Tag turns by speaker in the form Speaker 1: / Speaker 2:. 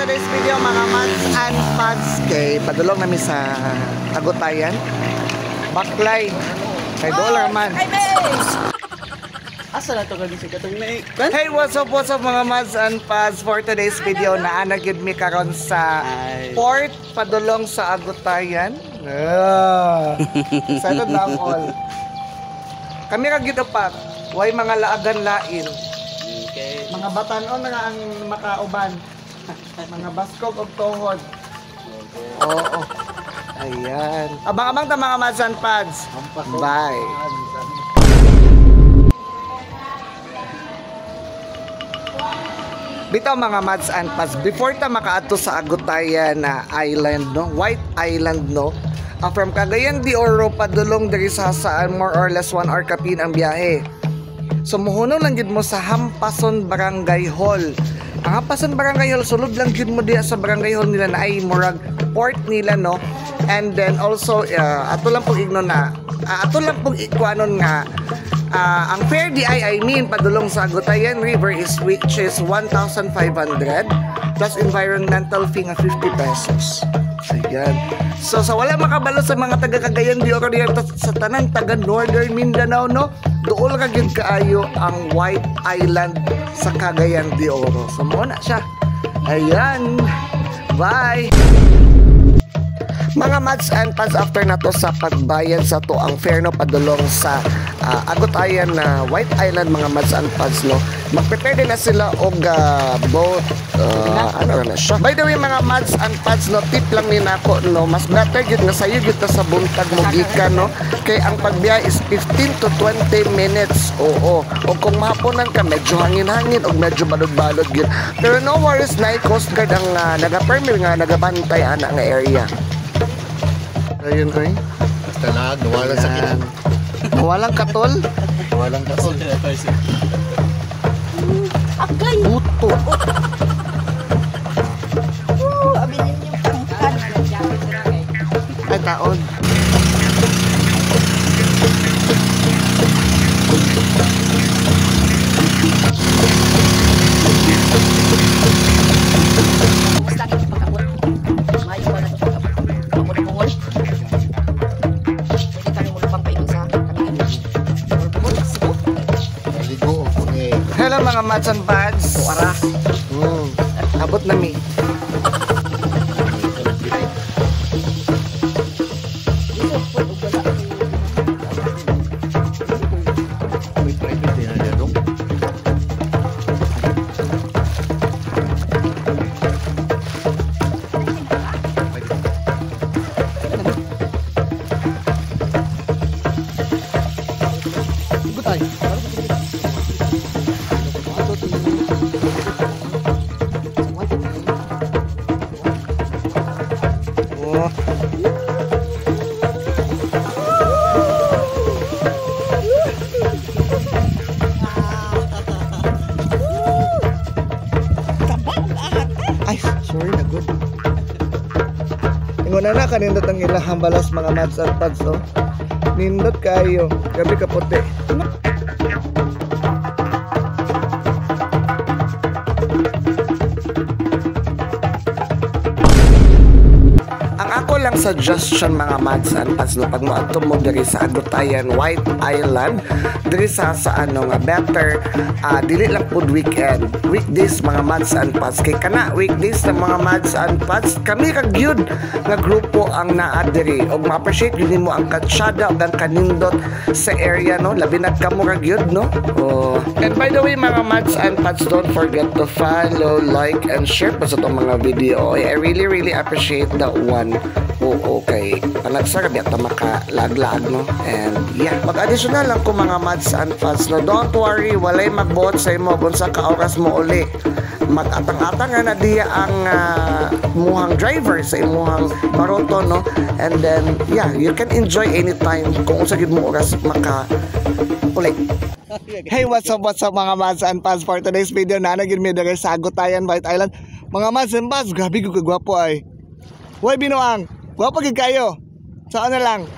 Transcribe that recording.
Speaker 1: today's video mga mads and pads kay padulong namin sa Agutayan. Baklay. Kay dollar man.
Speaker 2: Asa na to gali sa katong may.
Speaker 1: Hey, what's up mga mads and pads for today's video na anagid mi karon sa port padulong sa Agutayan. Excited na all. Kami ra gid upat. Way mga laagan lain.
Speaker 2: Okay.
Speaker 1: Mga batanon na ang makauban. Mga baskog og tuhod. Oo. Ayan. Abang-abang ta mga mads and pads. Bye. Bitaw mga mads and pads, before ta makaato sa Agutayan na island, no? White Island, no? From Cagayan de Oro padulong diri sa saan more or less 1 hour kapin ang biyahe. So muhuno lang gid mo sa Hampason Barangay Hall. Ang Hampason Barangay Hall sulod lang gid mo diha sa Barangay Hall nila na ay murag port nila, no? And then also ato lang pug igno na ato lang pug ikuanon nga ang fare di I mean padulong sa Agutayan River is which is 1,500 plus environmental fee nga 50 pesos. Ayan. So sa wala makabalo sa mga taga Cagayan de Oro dito sa tanan taga Northern Mindanao, no? Duol ra gyud kaayo ang White Island sa Cagayan de Oro. So mo na siya. Ayan. Bye. Mga mads and pads, after na to sa pagbayad sa to ang fare, no, padulong sa Agutayan na White Island mga mads and pads, no, mag-prepare din na sila og boat ano na siya. By the way mga mads and pads, no, tip lang ni nako, no, mas better gyud nga sayo gyud sa buntag mo gikan, no, kay ang pagbiyahe is 15 to 20 minutes. Oo. O kung mahaponan ka medyo hangin-hangin og medyo balod-balod gyud. Pero no worries, na Coast Guard ang naga-permit nga nagabantay ana nga area. Ayun ko eh.
Speaker 3: Basta na, nawalan sa kinan.
Speaker 1: Walang katol?
Speaker 3: Nawalan katol.
Speaker 1: Akay! Buto!
Speaker 4: Abinin yung pangkan.
Speaker 1: Ay, taon.
Speaker 4: Basta ka pagkabot. Mayo ba na pagkabot? Hindi kami mula pang paikot sa kami.
Speaker 3: Ligo, okay.
Speaker 1: Hello mga mads and pads.
Speaker 4: Tuwara.
Speaker 1: Abot na mi.
Speaker 3: May private din na dong.
Speaker 1: Gutay. Oh. Ay, sorry na good. Ingon na kanindot ang ilahang balas mga mads and pads, no? Nindot kayo, gabi kapote. Ang ako lang suggestion mga mads and pads, no, pag moadto mo diri sa Agutayan White Island, diri sa ano nga better dili lang pud weekend, weekdays mga mads and pads, kay kana weekdays na mga mads and pads kami ra gyud nga grupo ang naa diri og ma-appreciate gyud nimo ang katsyada ug ang kanindot sa area, no, labi na kamo ra gyud, no. Oh. And by the way mga mads and pads, don't forget to follow, like and share pa sa tong mga video. I really appreciate that one. Oo, okay. Panagsarap yata makalaglag, no? And yeah, mag-additional lang ko mga mads and pads, no? Don't worry, walay magbuot sa imo kung sa ka-oras mo uli. Mag-atang-atang nga na diya ang muhang driver sa imuhang baroto, no? And then, yeah, you can enjoy anytime kung usagid mo oras maka-uli. Hey, what's up mga mads and pads, for today's video na naging mi diri sa Agutayan White Island. Mga mads and pads, grabe ko kagwapo ay. Hoy binuang, gwapo gid kayo. Saan na lang?